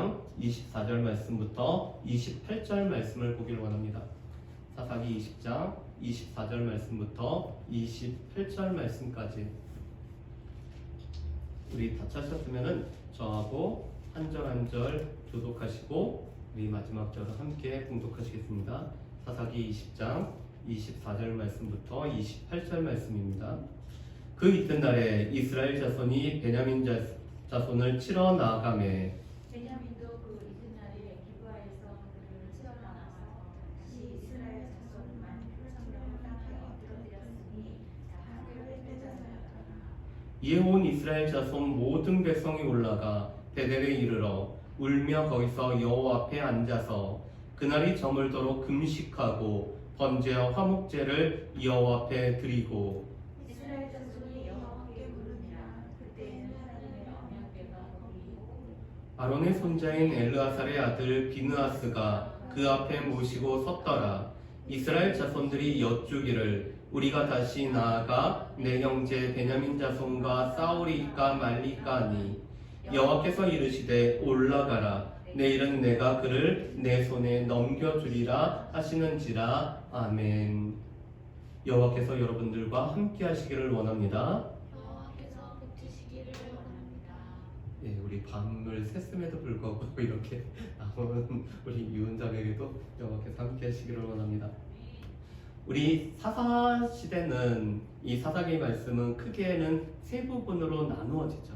20장 24절 말씀부터 28절 말씀을 보기를 원합니다. 사사기 20장 24절 말씀부터 28절 말씀까지 우리 다 찾으셨으면은 저하고 한 절 한 절 교독하시고 우리 마지막 절을 함께 봉독하시겠습니다. 사사기 20장 24절 말씀부터 28절 말씀입니다. 그 이튿날에 이스라엘 자손이 베냐민 자손을 치러 나아가매 베냐민도 그 이튿날에 기브아에서 그들을 치러 나가서 다시 이스라엘 자손만 성령을 땅에 엎드러뜨렸으니 다 그를 빼앗아였더라. 이에 온 이스라엘 자손 모든 백성이 올라가 베델에 이르러 울며 거기서 여호와 앞에 앉아서 그날이 저물도록 금식하고 번제와 화목제를 여호와 앞에 드리고 이스라엘 자손이 여호와께 부르니라. 그때에는 하나님의 언약궤가 거기 있고 아론의 손자인 엘르아살의 아들 비느하스가 그 앞에 모시고 섰더라. 이스라엘 자손들이 여쭈기를 우리가 다시 나아가 내 형제 베냐민 자손과 싸우리까 말리까 하니 여호와께서 이르시되 올라가라. 내일은 내가 그를 내 손에 넘겨주리라 하시는지라. 아멘. 여호와께서 여러분들과 함께 하시기를 원합니다. 여호와께서 붙이시기를 원합니다. 예, 우리 밤을 샜음에도 불구하고 이렇게 나온 우리 유은장에게도 여호와께서 함께 하시기를 원합니다. 우리 사사 시대는 이 사사기 말씀은 크게는 세 부분으로 나누어지죠.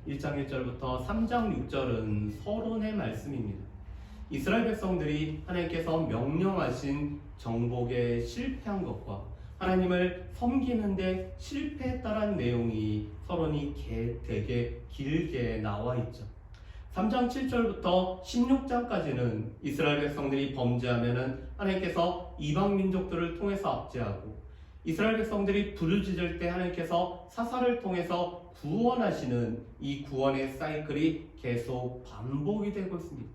1장 1절부터 3장 6절은 서론의 말씀입니다. 이스라엘 백성들이 하나님께서 명령하신 정복에 실패한 것과 하나님을 섬기는데 실패했다는 내용이 서론이 되게 길게 나와 있죠. 3장 7절부터 16장까지는 이스라엘 백성들이 범죄하면은 하나님께서 이방 민족들을 통해서 압제하고 이스라엘 백성들이 부르짖을 때 하나님께서 사사를 통해서 구원하시는 이 구원의 사이클이 계속 반복이 되고 있습니다.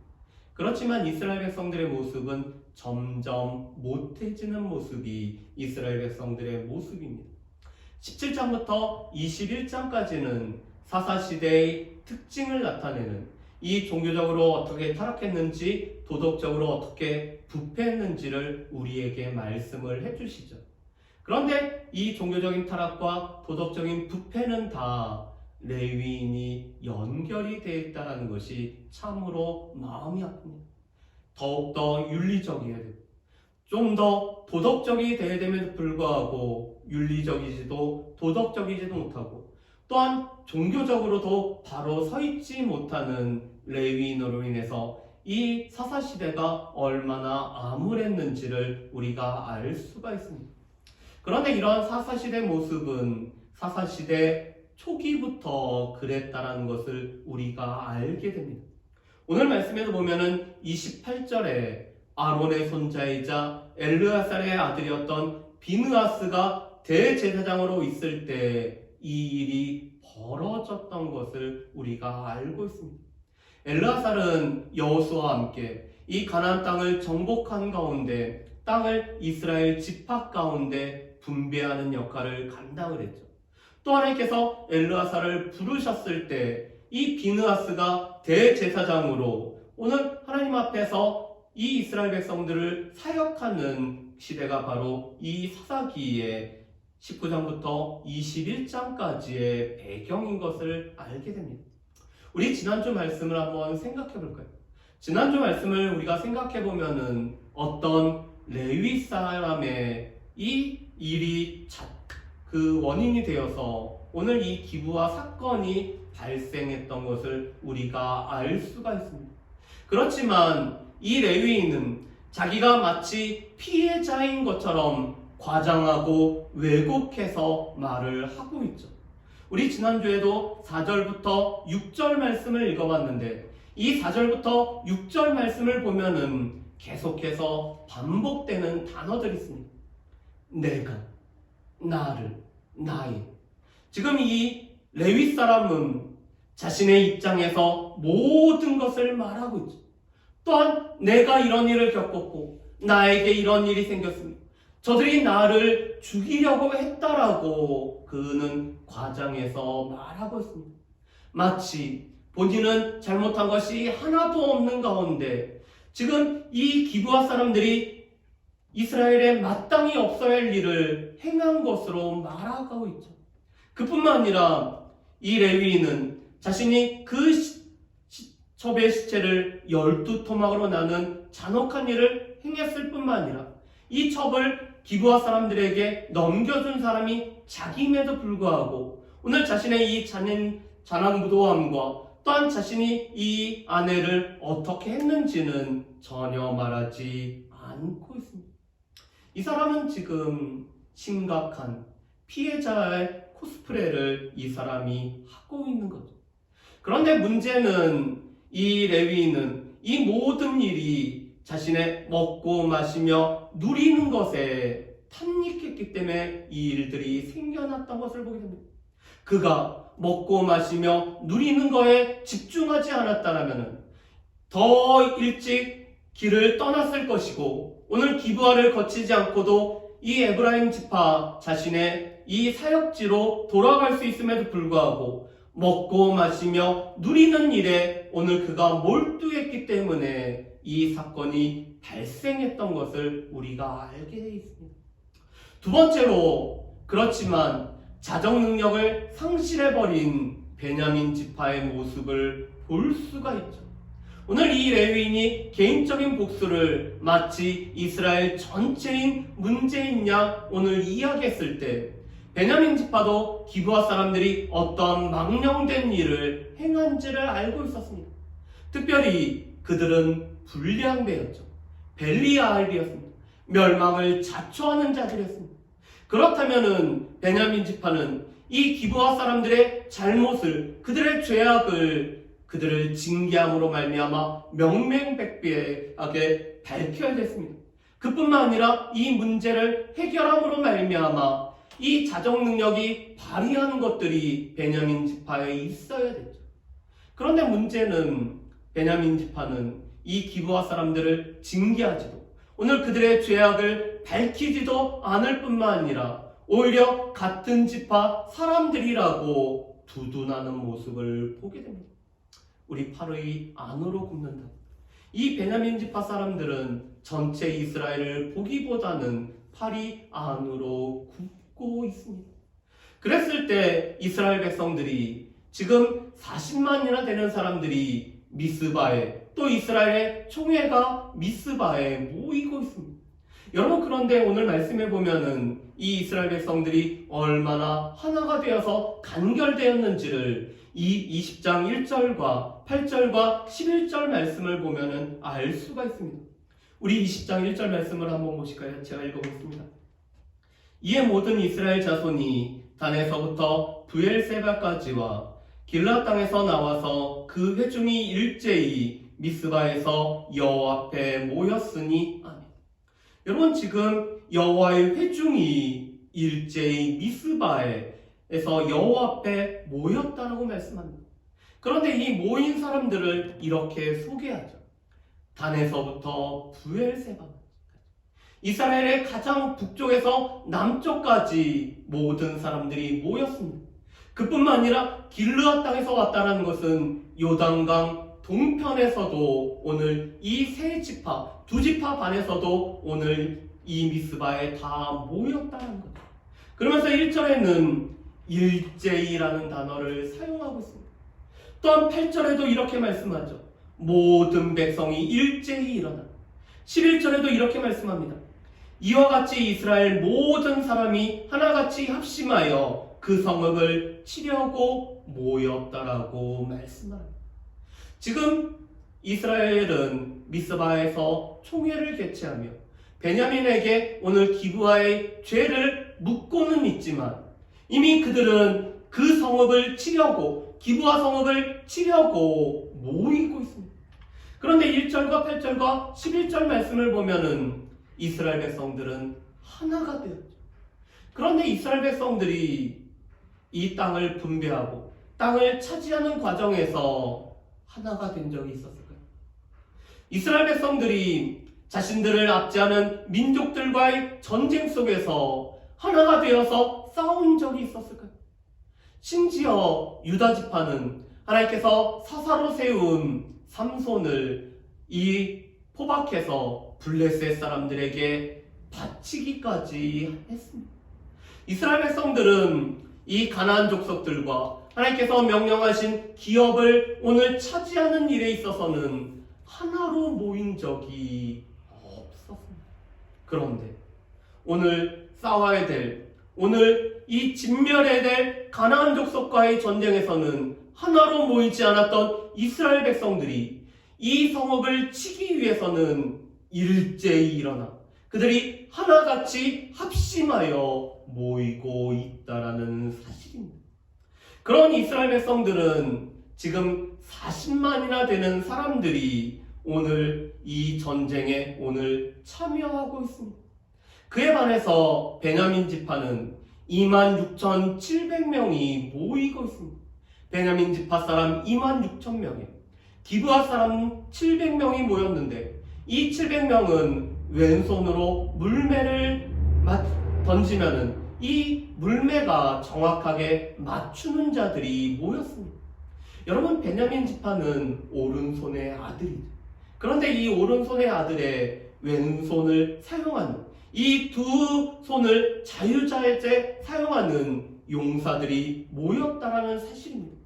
그렇지만 이스라엘 백성들의 모습은 점점 못해지는 모습이 이스라엘 백성들의 모습입니다. 17장부터 21장까지는 사사시대의 특징을 나타내는 이 종교적으로 어떻게 타락했는지 도덕적으로 어떻게 부패했는지를 우리에게 말씀을 해주시죠. 그런데 이 종교적인 타락과 도덕적인 부패는 다 레위인이 연결이 되어 있다는 것이 참으로 마음이 아픕니다. 더욱더 윤리적이어야 되고 좀 더 도덕적이 되어야 됨에도 불구하고 윤리적이지도 도덕적이지도 못하고 또한 종교적으로도 바로 서 있지 못하는 레위인으로 인해서 이 사사시대가 얼마나 암울했는지를 우리가 알 수가 있습니다. 그런데 이러한 사사시대 모습은 사사시대 초기부터 그랬다는 것을 우리가 알게 됩니다. 오늘 말씀에도 보면은 28절에 아론의 손자이자 엘르아살의 아들이었던 비느하스가 대제사장으로 있을 때 이 일이 벌어졌던 것을 우리가 알고 있습니다. 엘르아살은 여호수아와 함께 이 가나안 땅을 정복한 가운데 땅을 이스라엘 지파 가운데 분배하는 역할을 감당을 했죠. 또 하나님께서 엘르아살을 부르셨을 때 이 비느하스가 대제사장으로 오늘 하나님 앞에서 이 이스라엘 백성들을 사역하는 시대가 바로 이 사사기의 19장부터 21장까지의 배경인 것을 알게 됩니다. 우리 지난주 말씀을 한번 생각해 볼까요? 지난주 말씀을 우리가 생각해 보면은 어떤 레위 사람의 이 일이 그 원인이 되어서 오늘 이 기부와 사건이 발생했던 것을 우리가 알 수가 있습니다. 그렇지만 이 레위인은 자기가 마치 피해자인 것처럼 과장하고 왜곡해서 말을 하고 있죠. 우리 지난주에도 4절부터 6절 말씀을 읽어봤는데 이 4절부터 6절 말씀을 보면은 계속해서 반복되는 단어들이 있습니다. 내가, 나를, 나의. 지금 이 레위 사람은 자신의 입장에서 모든 것을 말하고 있죠. 또한 내가 이런 일을 겪었고 나에게 이런 일이 생겼습니다. 저들이 나를 죽이려고 했다라고 그는 과장해서 말하고 있습니다. 마치 본인은 잘못한 것이 하나도 없는 가운데 지금 이 기브아 사람들이 이스라엘에 마땅히 없어야 할 일을 행한 것으로 말아가고 있죠. 그뿐만 아니라 이 레위인은 자신이 그 첩의 시체를 12토막으로 나눈 잔혹한 일을 행했을 뿐만 아니라 이 첩을 기브아 사람들에게 넘겨준 사람이 자기임에도 불구하고 오늘 자신의 이 잔악무도함과 또한 자신이 이 아내를 어떻게 했는지는 전혀 말하지 않고 있습니다. 이 사람은 지금 심각한 피해자의 코스프레를 이 사람이 하고 있는 거죠. 그런데 문제는 이 레위인은 이 모든 일이 자신의 먹고 마시며 누리는 것에 탐닉했기 때문에 이 일들이 생겨났던 것을 보게 됩니다. 그가 먹고 마시며 누리는 것에 집중하지 않았다면 더 일찍 길을 떠났을 것이고 오늘 기브아를 거치지 않고도 이 에브라임 지파 자신의 이 사역지로 돌아갈 수 있음에도 불구하고 먹고 마시며 누리는 일에 오늘 그가 몰두했기 때문에 이 사건이 발생했던 것을 우리가 알게 되어 있습니다. 두 번째로 그렇지만 자정 능력을 상실해버린 베냐민 지파의 모습을 볼 수가 있죠. 오늘 이 레위인이 개인적인 복수를 마치 이스라엘 전체인 문제인 양 오늘 이야기했을 때 베냐민 지파도 기브아 사람들이 어떤 망령된 일을 행한지를 알고 있었습니다. 특별히 그들은 불량배였죠. 벨리알이었습니다. 멸망을 자초하는 자들이었습니다. 그렇다면은 베냐민 지파는 이 기브아 사람들의 잘못을 그들의 죄악을 그들을 징계함으로 말미암아 명명백백하게 밝혀야 됐습니다. 그뿐만 아니라 이 문제를 해결함으로 말미암아 이 자정 능력이 발휘하는 것들이 베냐민 지파에 있어야 됐죠. 그런데 문제는 베냐민 지파는 이 기브아 사람들을 징계하지도 오늘 그들의 죄악을 밝히지도 않을 뿐만 아니라 오히려 같은 지파 사람들이라고 두둔하는 모습을 보게 됩니다. 우리 팔의 안으로 굽는다. 이 베냐민 지파 사람들은 전체 이스라엘을 보기보다는 팔이 안으로 굽고 있습니다. 그랬을 때 이스라엘 백성들이 지금 40만이나 되는 사람들이 미스바에 또 이스라엘의 총회가 미스바에 모이고 있습니다. 여러분 그런데 오늘 말씀해 보면은 이 이스라엘 백성들이 얼마나 하나가 되어서 간결되었는지를 이 20장 1절과 8절과 11절 말씀을 보면은 알 수가 있습니다. 우리 20장 1절 말씀을 한번 보실까요? 제가 읽어보겠습니다. 이에 모든 이스라엘 자손이 단에서부터 브엘세바까지와 길라 땅에서 나와서 그 회중이 일제히 미스바에서 여호와 앞에 모였으니 아멘. 여러분 지금 여호와의 회중이 일제히 미스바에서 여호와 앞에 모였다라고 말씀합니다. 그런데 이 모인 사람들을 이렇게 소개하죠. 단에서부터 브엘세바까지 이스라엘의 가장 북쪽에서 남쪽까지 모든 사람들이 모였습니다. 그뿐만 아니라 길르앗 땅에서 왔다는 것은 요단강 동편에서도 오늘 이 세 지파, 두 지파 반에서도 오늘 이 미스바에 다 모였다는 거죠. 그러면서 1절에는 일제이라는 단어를 사용하고 있습니다. 또한 8절에도 이렇게 말씀하죠. 모든 백성이 일제히 일어나. 11절에도 이렇게 말씀합니다. 이와 같이 이스라엘 모든 사람이 하나같이 합심하여 그 성읍을 치려고 모였다라고 말씀합니다. 지금 이스라엘은 미스바에서 총회를 개최하며 베냐민에게 오늘 기브아의 죄를 묻고는 있지만 이미 그들은 그 성읍을 치려고 기브아 성읍을 치려고 모이고 있습니다. 그런데 1절과 8절과 11절 말씀을 보면은 이스라엘 백성들은 하나가 되었죠. 그런데 이스라엘 백성들이 이 땅을 분배하고 땅을 차지하는 과정에서 하나가 된 적이 있었을까요? 이스라엘 백성들이 자신들을 압제하는 민족들과의 전쟁 속에서 하나가 되어서 싸운 적이 있었을까요? 심지어 유다 지파는 하나님께서 사사로 세운 삼손을 이 포박해서 블레셋 사람들에게 바치기까지 했습니다. 이스라엘 백성들은 이 가나안 족속들과 하나님께서 명령하신 기업을 오늘 차지하는 일에 있어서는 하나로 모인 적이 없었습니다. 그런데 오늘 싸워야 될, 오늘 이 진멸해야 될 가나안 족속과의 전쟁에서는 하나로 모이지 않았던 이스라엘 백성들이 이 성읍을 치기 위해서는 일제히 일어나 그들이 하나같이 합심하여 모이고 있다라는 사실입니다. 그런 이스라엘 백성들은 지금 40만이나 되는 사람들이 오늘 이 전쟁에 오늘 참여하고 있습니다. 그에 반해서 베냐민 지파는 26,700명이 모이고 있습니다. 베냐민 지파 사람 26,000명에 기브아 사람 700명이 모였는데 이 700명은 왼손으로 물매를 던지면은 이 물매가 정확하게 맞추는 자들이 모였습니다. 여러분, 베냐민 지파는 오른손의 아들이죠. 그런데 이 오른손의 아들의 왼손을 사용하는 이 두 손을 자유자재 사용하는 용사들이 모였다라는 사실입니다.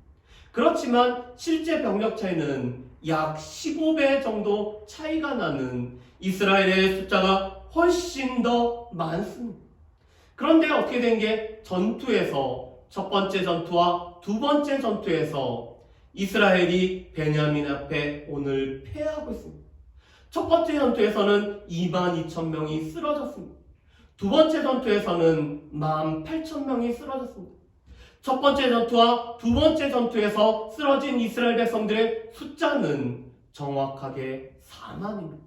그렇지만 실제 병력 차이는 약 15배 정도 차이가 나는 이스라엘의 숫자가 훨씬 더 많습니다. 그런데 어떻게 된 게 전투에서 첫 번째 전투와 두 번째 전투에서 이스라엘이 베냐민 앞에 오늘 패하고 있습니다. 첫 번째 전투에서는 22,000명이 쓰러졌습니다. 두 번째 전투에서는 18,000명이 쓰러졌습니다. 첫 번째 전투와 두 번째 전투에서 쓰러진 이스라엘 백성들의 숫자는 정확하게 4만입니다.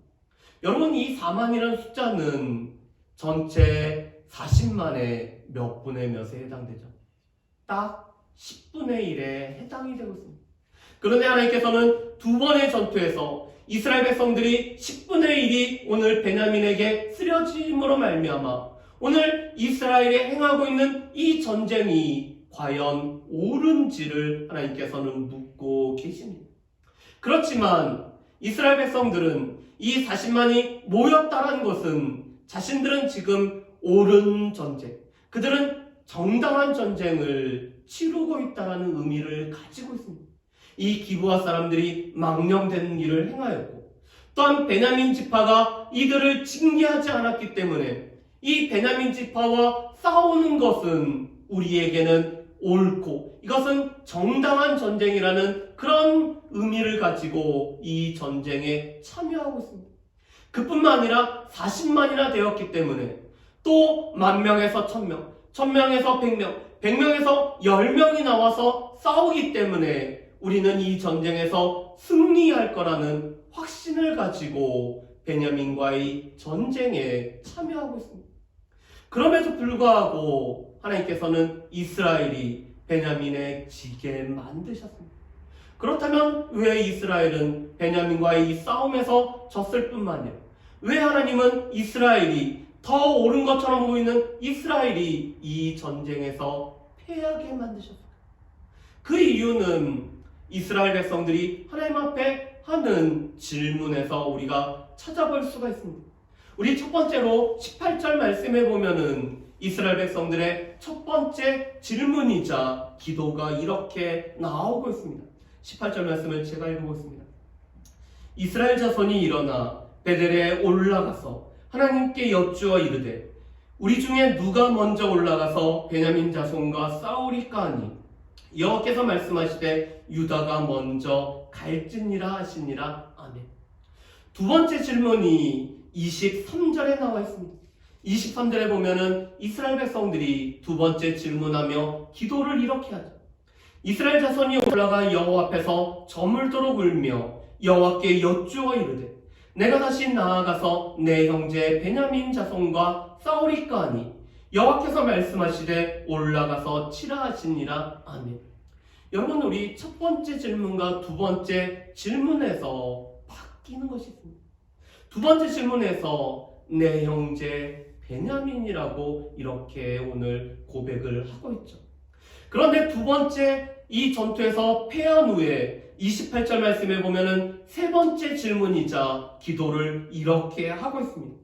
여러분, 이 4만이라는 숫자는 전체 40만의 몇 분의 몇에 해당되죠? 딱 10분의 1에 해당이 되고 있습니다. 그런데 하나님께서는 두 번의 전투에서 이스라엘 백성들이 10분의 1이 오늘 베냐민에게 쓰러짐으로 말미암아 오늘 이스라엘이 행하고 있는 이 전쟁이 과연 옳은지를 하나님께서는 묻고 계십니다. 그렇지만 이스라엘 백성들은 이 40만이 모였다는 것은 자신들은 지금 옳은 전쟁, 그들은 정당한 전쟁을 치르고 있다는 의미를 가지고 있습니다. 이 기브아 사람들이 망령된 일을 행하였고 또한 베냐민 지파가 이들을 징계하지 않았기 때문에 이 베냐민 지파와 싸우는 것은 우리에게는 옳고 이것은 정당한 전쟁이라는 그런 의미를 가지고 이 전쟁에 참여하고 있습니다. 그뿐만 아니라 40만이나 되었기 때문에 또 10,000명에서 1,000명, 1,000명에서 100명, 100명에서 10명이 나와서 싸우기 때문에 우리는 이 전쟁에서 승리할 거라는 확신을 가지고 베냐민과의 전쟁에 참여하고 있습니다. 그럼에도 불구하고 하나님께서는 이스라엘이 베냐민에 지게 만드셨습니다. 그렇다면 왜 이스라엘은 베냐민과의 이 싸움에서 졌을 뿐만 아니라 왜 하나님은 이스라엘이 더 옳은 것처럼 보이는 이스라엘이 이 전쟁에서 패하게 만드셨을까? 그 이유는 이스라엘 백성들이 하나님 앞에 하는 질문에서 우리가 찾아볼 수가 있습니다. 우리 첫 번째로 18절 말씀에 보면은 이스라엘 백성들의 첫 번째 질문이자 기도가 이렇게 나오고 있습니다. 18절 말씀을 제가 읽어보겠습니다. 이스라엘 자손이 일어나 베델에 올라가서 하나님께 여쭈어 이르되 우리 중에 누가 먼저 올라가서 베냐민 자손과 싸우리까 하니 여호와께서 말씀하시되 유다가 먼저 갈지니라 하시니라. 아멘. 두 번째 질문이 23절에 나와 있습니다. 23절에 보면은 이스라엘 백성들이 두 번째 질문하며 기도를 이렇게 하죠. 이스라엘 자손이 올라가 여호와 앞에서 저물도록 울며 여호와께 여쭈어 이르되 내가 다시 나아가서 내 형제 베냐민 자손과 싸우리까 하니 여호와께서 말씀하시되 올라가서 치라 하시니라. 아멘. 여러분, 우리 첫 번째 질문과 두 번째 질문에서 바뀌는 것이 있습니다. 두 번째 질문에서 내 형제 베냐민이라고 이렇게 오늘 고백을 하고 있죠. 그런데 두 번째 이 전투에서 패한 후에 28절 말씀에 보면은 세 번째 질문이자 기도를 이렇게 하고 있습니다.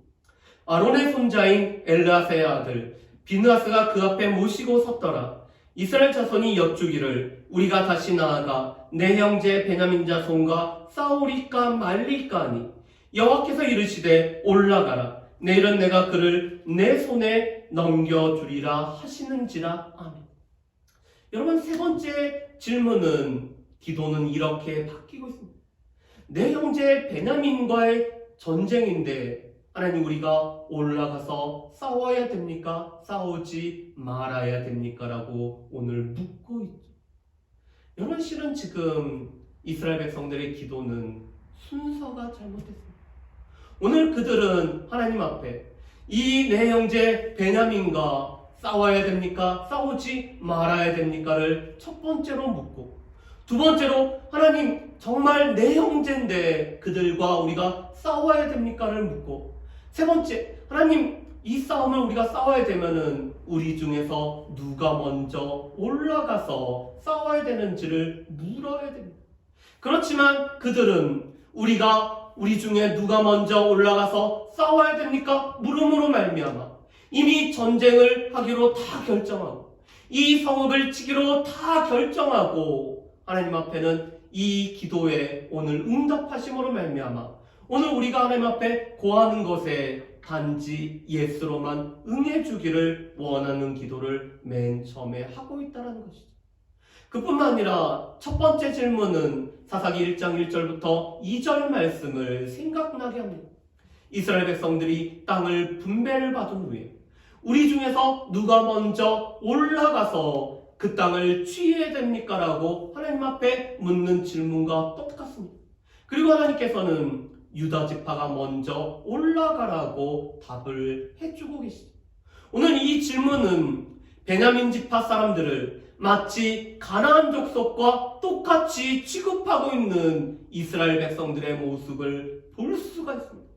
아론의 손자인 엘르아사의 아들 비느하스가 그 앞에 모시고 섰더라. 이스라엘 자손이 여쭈기를 우리가 다시 나아가 내 형제 베냐민 자손과 싸우리까 말리까 하니 여호와께서 이르시되 올라가라. 내일은 내가 그를 내 손에 넘겨주리라 하시는지라. 아멘. 여러분, 세 번째 질문은 기도는 이렇게 바뀌고 있습니다. 내 형제 베냐민과의 전쟁인데 하나님, 우리가 올라가서 싸워야 됩니까? 싸우지 말아야 됩니까? 라고 오늘 묻고 있죠. 여러분, 실은 지금 이스라엘 백성들의 기도는 순서가 잘못됐습니다. 오늘 그들은 하나님 앞에 이 내 형제 베냐민과 싸워야 됩니까? 싸우지 말아야 됩니까?를 첫 번째로 묻고, 두 번째로 하나님, 정말 내 형제인데 그들과 우리가 싸워야 됩니까?를 묻고, 세 번째, 하나님, 이 싸움을 우리가 싸워야 되면은 우리 중에서 누가 먼저 올라가서 싸워야 되는지를 물어야 됩니다. 그렇지만 그들은 우리 중에 누가 먼저 올라가서 싸워야 됩니까? 물음으로 말미암아 이미 전쟁을 하기로 다 결정하고 이 성읍을 치기로 다 결정하고 하나님 앞에는 이 기도에 오늘 응답하심으로 말미암아 오늘 우리가 하나님 앞에 고하는 것에 단지 예스로만 응해주기를 원하는 기도를 맨 처음에 하고 있다는 것이죠. 그뿐만 아니라 첫 번째 질문은 사사기 1장 1절부터 2절 말씀을 생각나게 합니다. 이스라엘 백성들이 땅을 분배를 받은 후에 우리 중에서 누가 먼저 올라가서 그 땅을 취해야 됩니까? 라고 하나님 앞에 묻는 질문과 똑같습니다. 그리고 하나님께서는 유다 지파가 먼저 올라가라고 답을 해주고 계시죠. 오늘 이 질문은 베냐민 지파 사람들을 마치 가나안 족속과 똑같이 취급하고 있는 이스라엘 백성들의 모습을 볼 수가 있습니다.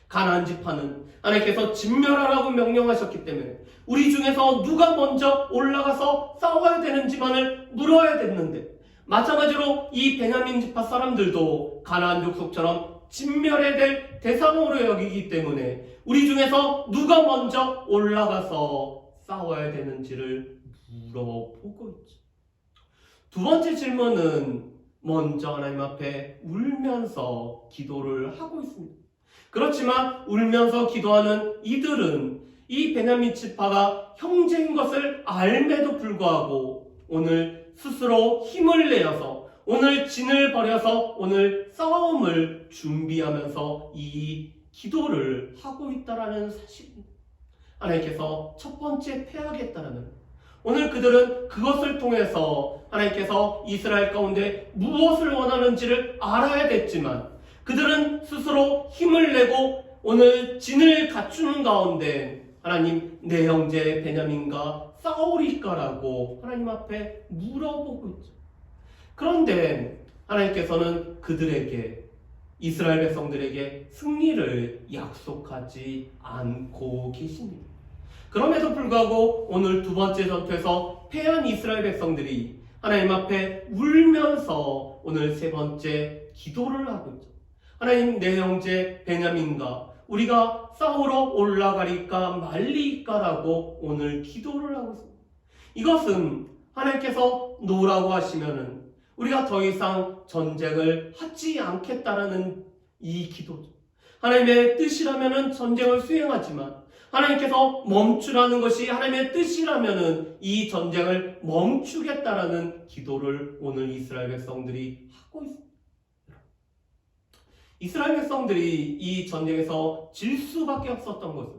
가나안 지파는 하나님께서 진멸하라고 명령하셨기 때문에 우리 중에서 누가 먼저 올라가서 싸워야 되는지만을 물어야 됐는데, 마찬가지로 이 베냐민 지파 사람들도 가나안 족속처럼 진멸해야 될 대상으로 여기기 때문에 우리 중에서 누가 먼저 올라가서 싸워야 되는지를 물어보고 있죠. 두 번째 질문은 먼저 하나님 앞에 울면서 기도를 하고 있습니다. 그렇지만 울면서 기도하는 이들은 이 베냐민 지파가 형제인 것을 알매도 불구하고 오늘 스스로 힘을 내어서 오늘 진을 버려서 오늘 싸움을 준비하면서 이 기도를 하고 있다는 사실입니다. 하나님께서 첫 번째 패하겠다라는, 오늘 그들은 그것을 통해서 하나님께서 이스라엘 가운데 무엇을 원하는지를 알아야 됐지만 그들은 스스로 힘을 내고 오늘 진을 갖추는 가운데 하나님, 내 형제 베냐민과 싸우리까라고 하나님 앞에 물어보고 있죠. 그런데 하나님께서는 그들에게, 이스라엘 백성들에게 승리를 약속하지 않고 계십니다. 그럼에도 불구하고 오늘 두 번째 전투에서 패한 이스라엘 백성들이 하나님 앞에 울면서 오늘 세 번째 기도를 하고 있죠. 하나님, 내 형제 베냐민과 우리가 싸우러 올라가리까 말리까라고 오늘 기도를 하고 있습니다. 이것은 하나님께서 노라고 하시면은 우리가 더 이상 전쟁을 하지 않겠다라는 이 기도죠. 하나님의 뜻이라면은 전쟁을 수행하지만 하나님께서 멈추라는 것이 하나님의 뜻이라면은 이 전쟁을 멈추겠다라는 기도를 오늘 이스라엘 백성들이 하고 있습니다. 이스라엘 백성들이 이 전쟁에서 질 수밖에 없었던 것은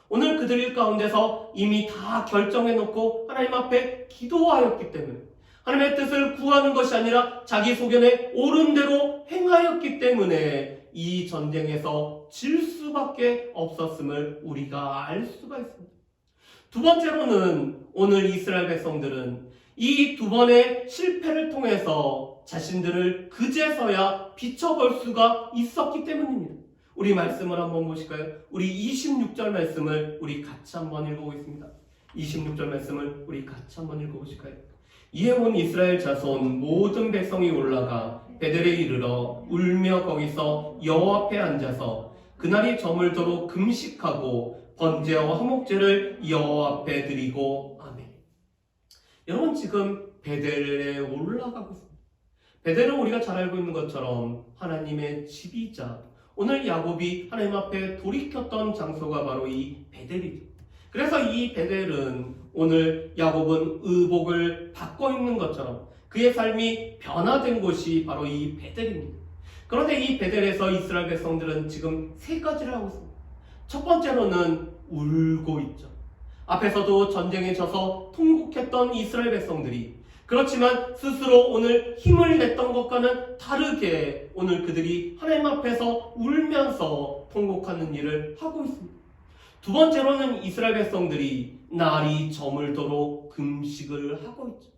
오늘 그들 가운데서 이미 다 결정해놓고 하나님 앞에 기도하였기 때문에, 하나님의 뜻을 구하는 것이 아니라 자기 소견에 옳은 대로 행하였기 때문에 이 전쟁에서 질 수밖에 없었음을 우리가 알 수가 있습니다. 두 번째로는 오늘 이스라엘 백성들은 이 두 번의 실패를 통해서 자신들을 그제서야 비춰볼 수가 있었기 때문입니다. 우리 말씀을 한번 보실까요? 우리 26절 말씀을 우리 같이 한번 읽어보겠습니다. 26절 말씀을 우리 같이 한번 읽어보실까요? 이에 온 이스라엘 자손 모든 백성이 올라가 베델에 이르러 울며 거기서 여호와 앞에 앉아서 그날이 저물도록 금식하고 번제와 화목제를 여호와 앞에 드리고 아멘. 여러분 지금 베델에 올라가고 있습니다. 베델은 우리가 잘 알고 있는 것처럼 하나님의 집이자 오늘 야곱이 하나님 앞에 돌이켰던 장소가 바로 이 베델이죠. 그래서 이 베델은 오늘 야곱은 의복을 받고 있는 것처럼 그의 삶이 변화된 곳이 바로 이 베델입니다. 그런데 이 베델에서 이스라엘 백성들은 지금 세 가지를 하고 있습니다. 첫 번째로는 울고 있죠. 앞에서도 전쟁에 져서 통곡했던 이스라엘 백성들이 그렇지만 스스로 오늘 힘을 냈던 것과는 다르게 오늘 그들이 하나님 앞에서 울면서 통곡하는 일을 하고 있습니다. 두 번째로는 이스라엘 백성들이 날이 저물도록 금식을 하고 있죠.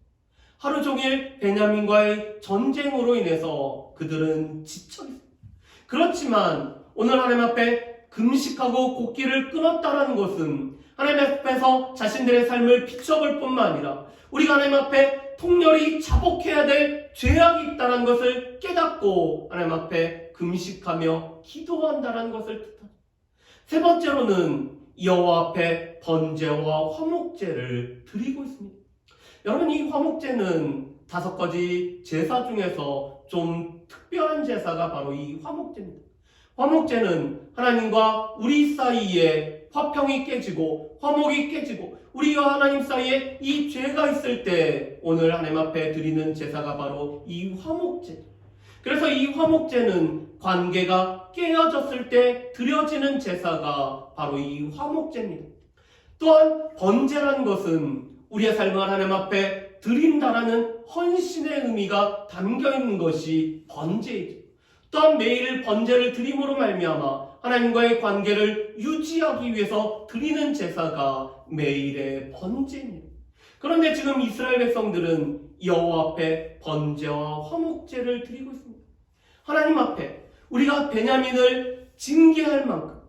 하루 종일 베냐민과의 전쟁으로 인해서 그들은 지쳐 있습니다. 그렇지만 오늘 하나님 앞에 금식하고 곡기를 끊었다는 것은 하나님 앞에서 자신들의 삶을 비춰볼 뿐만 아니라 우리가 하나님 앞에 통렬히 자복해야 될 죄악이 있다는 것을 깨닫고 하나님 앞에 금식하며 기도한다는 것을 뜻합니다. 세 번째로는 여호와 앞에 번제와 화목제를 드리고 있습니다. 여러분 이 화목제는 5가지 제사 중에서 좀 특별한 제사가 바로 이 화목제입니다. 화목제는 하나님과 우리 사이에 화평이 깨지고 화목이 깨지고 우리와 하나님 사이에 이 죄가 있을 때 오늘 하나님 앞에 드리는 제사가 바로 이 화목제. 그래서 이 화목제는 관계가 깨어졌을 때 드려지는 제사가 바로 이 화목제입니다. 또한 번제라는 것은 우리의 삶을 하나님 앞에 드린다라는 헌신의 의미가 담겨있는 것이 번제이죠. 또한 매일 번제를 드림으로 말미암아 하나님과의 관계를 유지하기 위해서 드리는 제사가 매일의 번제입니다. 그런데 지금 이스라엘 백성들은 여호와 앞에 번제와 화목제를 드리고 있습니다. 하나님 앞에 우리가 베냐민을 징계할 만큼,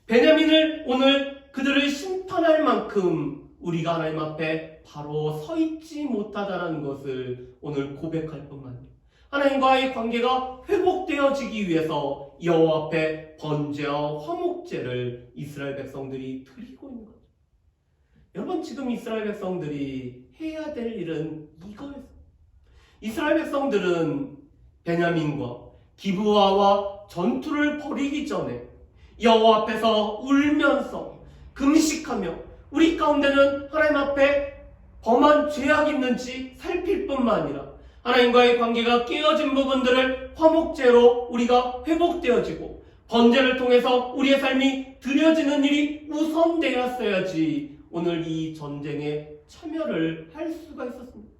베냐민을 오늘 그들을 심판할 만큼 우리가 하나님 앞에 바로 서 있지 못하다는 것을 오늘 고백할 뿐만 아니라 하나님과의 관계가 회복되어지기 위해서 여호와 앞에 번제와 화목제를 이스라엘 백성들이 드리고 있는 거죠. 여러분 지금 이스라엘 백성들이 해야 될 일은 이거였어요. 이스라엘 백성들은 베냐민과 기브아와 전투를 벌이기 전에 여호와 앞에서 울면서 금식하며 우리 가운데는 하나님 앞에 범한 죄악이 있는지 살필 뿐만 아니라 하나님과의 관계가 깨어진 부분들을 화목제로 우리가 회복되어지고 번제를 통해서 우리의 삶이 드려지는 일이 우선되었어야지 오늘 이 전쟁에 참여를 할 수가 있었습니다.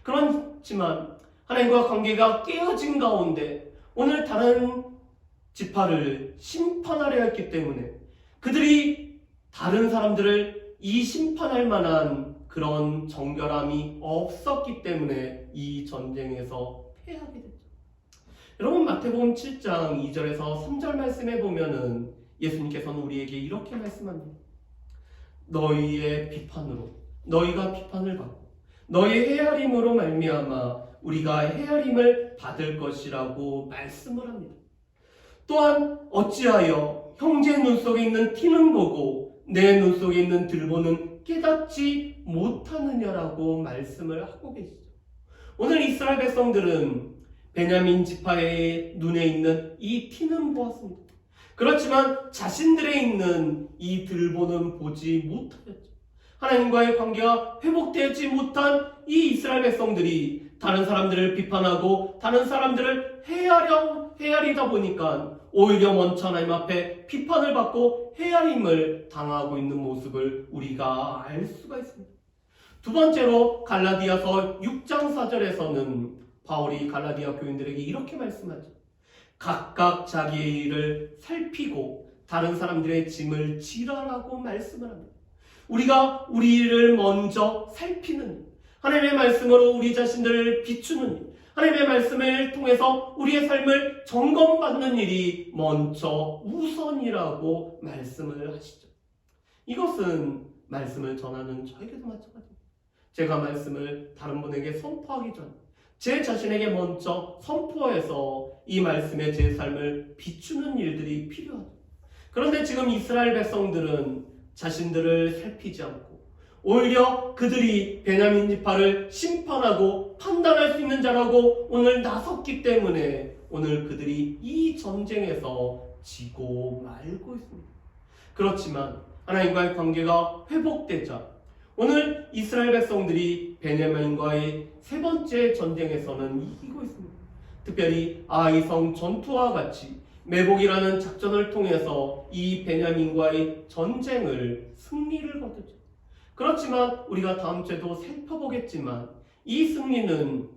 그렇지만 하나님과 관계가 깨어진 가운데 오늘 다른 지파를 심판하려 했기 때문에 그들이 다른 사람들을 이 심판할 만한 그런 정결함이 없었기 때문에 이 전쟁에서 패하게 됐죠. 여러분 마태복음 7장 2절에서 3절 말씀에 보면은 예수님께서는 우리에게 이렇게 말씀합니다. 너희의 비판으로 너희가 비판을 받고 너희의 헤아림으로 말미암아 우리가 헤아림을 받을 것이라고 말씀을 합니다. 또한 어찌하여 형제 눈 속에 있는 티는 보고 내 눈 속에 있는 들보는 깨닫지 못하느냐라고 말씀을 하고 계시죠. 오늘 이스라엘 백성들은 베냐민 지파의 눈에 있는 이 티는 보았습니다. 그렇지만 자신들에 있는 이 들보는 보지 못하였죠. 하나님과의 관계가 회복되지 못한 이 이스라엘 백성들이 다른 사람들을 비판하고 다른 사람들을 헤아리다 보니까 오히려 먼저 하나님 앞에 비판을 받고 헤아림을 당하고 있는 모습을 우리가 알 수가 있습니다. 두 번째로 갈라디아서 6장 4절에서는 바울이 갈라디아 교인들에게 이렇게 말씀하죠. 각각 자기의 일을 살피고 다른 사람들의 짐을 지라라고 말씀을 합니다. 우리가 우리 일을 먼저 살피는 일, 하나님의 말씀으로 우리 자신들을 비추는 일, 하나님의 말씀을 통해서 우리의 삶을 점검받는 일이 먼저 우선이라고 말씀을 하시죠. 이것은 말씀을 전하는 저에게도 마찬가지입니다. 제가 말씀을 다른 분에게 선포하기 전 제 자신에게 먼저 선포해서 이 말씀에 제 삶을 비추는 일들이 필요하죠. 그런데 지금 이스라엘 백성들은 자신들을 살피지 않고 오히려 그들이 베냐민 지파를 심판하고 판단할 수 있는 자라고 오늘 나섰기 때문에 오늘 그들이 이 전쟁에서 지고 말고 있습니다. 그렇지만 하나님과의 관계가 회복되자 오늘 이스라엘 백성들이 베냐민과의 세 번째 전쟁에서는 이기고 있습니다. 특별히 아이성 전투와 같이 매복이라는 작전을 통해서 이 베냐민과의 전쟁을 승리를 거두죠. 그렇지만 우리가 다음 주에도 살펴보겠지만 이 승리는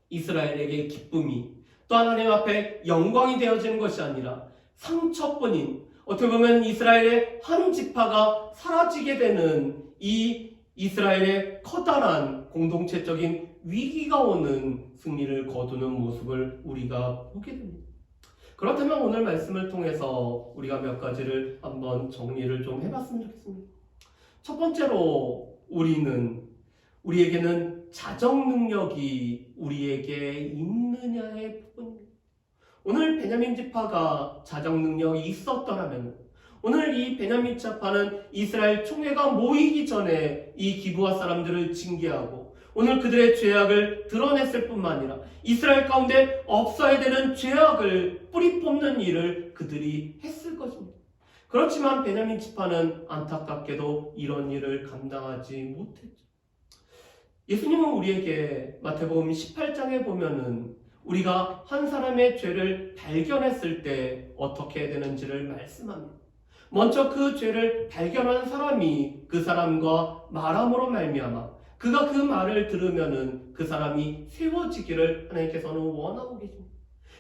이스라엘에게 기쁨이 또 하나님 앞에 영광이 되어지는 것이 아니라 상처뿐인, 어떻게 보면 이스라엘의 한 지파가 사라지게 되는 이 이스라엘의 커다란 공동체적인 위기가 오는 승리를 거두는 모습을 우리가 보게 됩니다. 그렇다면 오늘 말씀을 통해서 우리가 몇 가지를 한번 정리를 좀 해봤으면 좋겠습니다. 첫 번째로 우리에게는 자정 능력이 우리에게 있느냐의 부분입니다. 오늘 베냐민 지파가 자정 능력이 있었더라면 오늘 이 베냐민 지파는 이스라엘 총회가 모이기 전에 이 기브아 사람들을 징계하고 오늘 그들의 죄악을 드러냈을 뿐만 아니라 이스라엘 가운데 없어야 되는 죄악을 뿌리 뽑는 일을 그들이 했을 것입니다. 그렇지만 베냐민 지파는 안타깝게도 이런 일을 감당하지 못했죠. 예수님은 우리에게 마태복음 18장에 보면은 우리가 한 사람의 죄를 발견했을 때 어떻게 해야 되는지를 말씀합니다. 먼저 그 죄를 발견한 사람이 그 사람과 말함으로 말미암아 그가 그 말을 들으면은 그 사람이 세워지기를 하나님께서는 원하고 계십니다.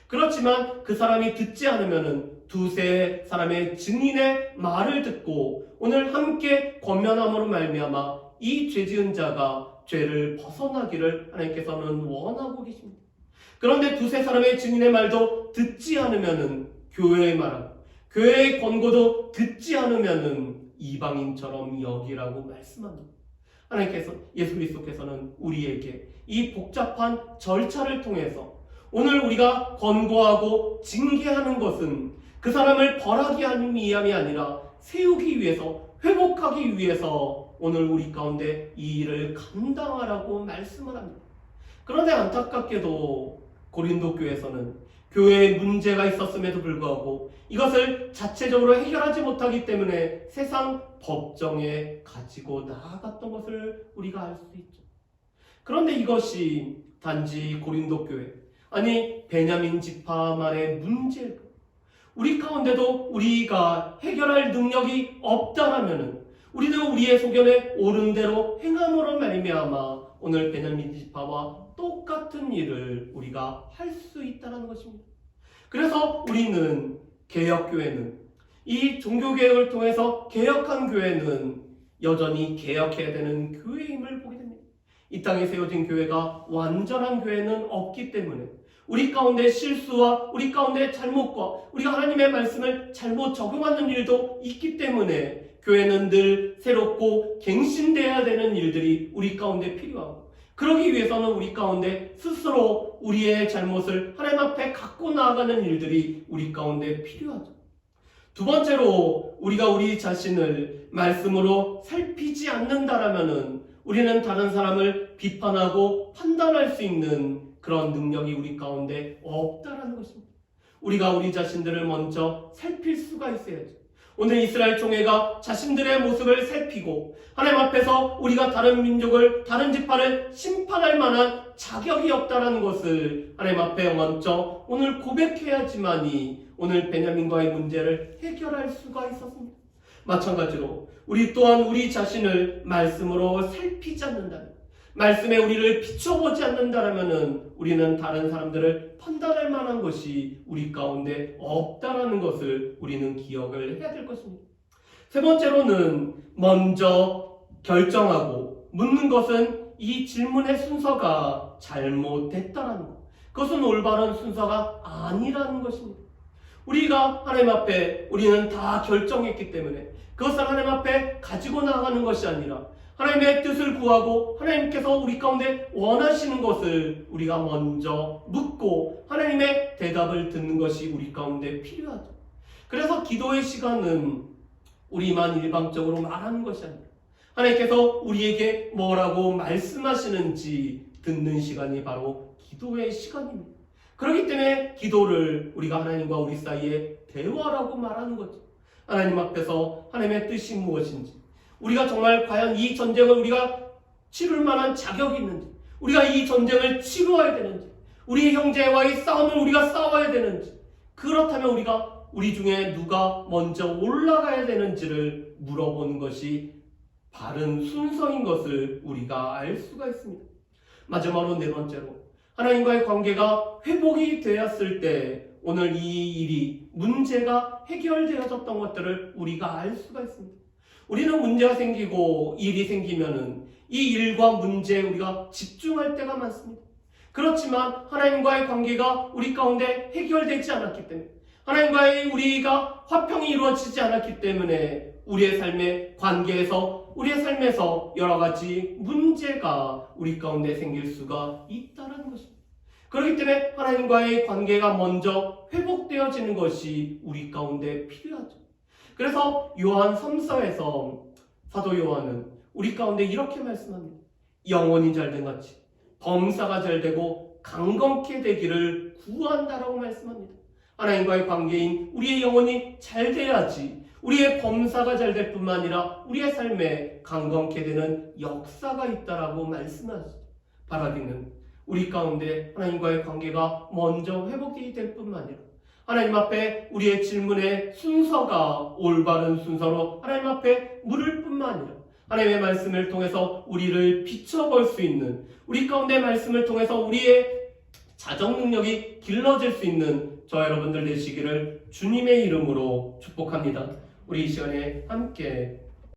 그렇지만 그 사람이 듣지 않으면은 두세 사람의 증인의 말을 듣고 오늘 함께 권면함으로 말미암아 이 죄지은 자가 죄를 벗어나기를 하나님께서는 원하고 계십니다. 그런데 두세 사람의 증인의 말도 듣지 않으면은 교회의 말하고 교회의 권고도 듣지 않으면은 이방인처럼 여기라고 말씀합니다. 하나님께서 예수 그리스도께서는 우리에게 이 복잡한 절차를 통해서 오늘 우리가 권고하고 징계하는 것은 그 사람을 벌하기 위함이 아니라 세우기 위해서 회복하기 위해서 오늘 우리 가운데 이 일을 감당하라고 말씀을 합니다. 그런데 안타깝게도 고린도 교회에서는 교회에 문제가 있었음에도 불구하고 이것을 자체적으로 해결하지 못하기 때문에 세상 법정에 가지고 나아갔던 것을 우리가 알 수 있죠. 그런데 이것이 단지 고린도 교회, 아니 베냐민 지파만의 문제일까? 우리 가운데도 우리가 해결할 능력이 없다라면은 우리는 우리의 소견에 옳은 대로 행함으로 말미암아 오늘 베냐민 지파와 똑같은 일을 우리가 할 수 있다는 것입니다. 그래서 우리는 개혁교회는 이 종교개혁을 통해서 개혁한 교회는 여전히 개혁해야 되는 교회임을 보게 됩니다. 이 땅에 세워진 교회가 완전한 교회는 없기 때문에 우리 가운데 실수와 우리 가운데 잘못과 우리가 하나님의 말씀을 잘못 적용하는 일도 있기 때문에 교회는 늘 새롭고 갱신되어야 되는 일들이 우리 가운데 필요하고 그러기 위해서는 우리 가운데 스스로 우리의 잘못을 하나님 앞에 갖고 나아가는 일들이 우리 가운데 필요하죠. 두 번째로 우리가 우리 자신을 말씀으로 살피지 않는다라면은 우리는 다른 사람을 비판하고 판단할 수 있는 그런 능력이 우리 가운데 없다라는 것입니다. 우리가 우리 자신들을 먼저 살필 수가 있어야죠. 오늘 이스라엘 총회가 자신들의 모습을 살피고 하나님 앞에서 우리가 다른 민족을, 다른 지파를 심판할 만한 자격이 없다라는 것을 하나님 앞에 먼저 오늘 고백해야지만이 오늘 베냐민과의 문제를 해결할 수가 있었습니다. 마찬가지로 우리 또한 우리 자신을 말씀으로 살피지 않는다면, 말씀에 우리를 비춰보지 않는다면 우리는 다른 사람들을 판단할 만한 것이 우리 가운데 없다라는 것을 우리는 기억을 해야 될 것입니다. 세 번째로는 먼저 결정하고 묻는 것은 이 질문의 순서가 잘못됐다라는 것. 그것은 올바른 순서가 아니라는 것입니다. 우리가 하나님 앞에 우리는 다 결정했기 때문에 그것을 하나님 앞에 가지고 나가는 것이 아니라 하나님의 뜻을 구하고 하나님께서 우리 가운데 원하시는 것을 우리가 먼저 묻고 하나님의 대답을 듣는 것이 우리 가운데 필요하죠. 그래서 기도의 시간은 우리만 일방적으로 말하는 것이 아니라 하나님께서 우리에게 뭐라고 말씀하시는지 듣는 시간이 바로 기도의 시간입니다. 그렇기 때문에 기도를 우리가 하나님과 우리 사이에 대화라고 말하는 거죠. 하나님 앞에서 하나님의 뜻이 무엇인지, 우리가 정말 과연 이 전쟁을 우리가 치룰 만한 자격이 있는지, 우리가 이 전쟁을 치루어야 되는지, 우리 형제와의 싸움을 우리가 싸워야 되는지, 그렇다면 우리가 우리 중에 누가 먼저 올라가야 되는지를 물어보는 것이 바른 순서인 것을 우리가 알 수가 있습니다. 마지막으로 네 번째로, 하나님과의 관계가 회복이 되었을 때 오늘 이 일이, 문제가 해결되어졌던 것들을 우리가 알 수가 있습니다. 우리는 문제가 생기고 일이 생기면은 이 일과 문제에 우리가 집중할 때가 많습니다. 그렇지만 하나님과의 관계가 우리 가운데 해결되지 않았기 때문에, 하나님과의 우리가 화평이 이루어지지 않았기 때문에 우리의 삶의 관계에서, 우리의 삶에서 여러 가지 문제가 우리 가운데 생길 수가 있다는 것입니다. 그렇기 때문에 하나님과의 관계가 먼저 회복되어지는 것이 우리 가운데 필요하죠. 그래서 요한 3서에서 사도 요한은 우리 가운데 이렇게 말씀합니다. 영혼이 잘된 같이 범사가 잘되고 강건케 되기를 구한다라고 말씀합니다. 하나님과의 관계인 우리의 영혼이 잘 돼야지 우리의 범사가 잘 될 뿐만 아니라 우리의 삶에 강건케 되는 역사가 있다라고 말씀하시죠. 바라기는 우리 가운데 하나님과의 관계가 먼저 회복되게 될 뿐만 아니라 하나님 앞에 우리의 질문의 순서가 올바른 순서로 하나님 앞에 물을 뿐만 아니라 하나님의 말씀을 통해서 우리를 비춰볼 수 있는, 우리 가운데 말씀을 통해서 우리의 자정 능력이 길러질 수 있는 저와 여러분들 되시기를 주님의 이름으로 축복합니다. 우리 이 시간에 함께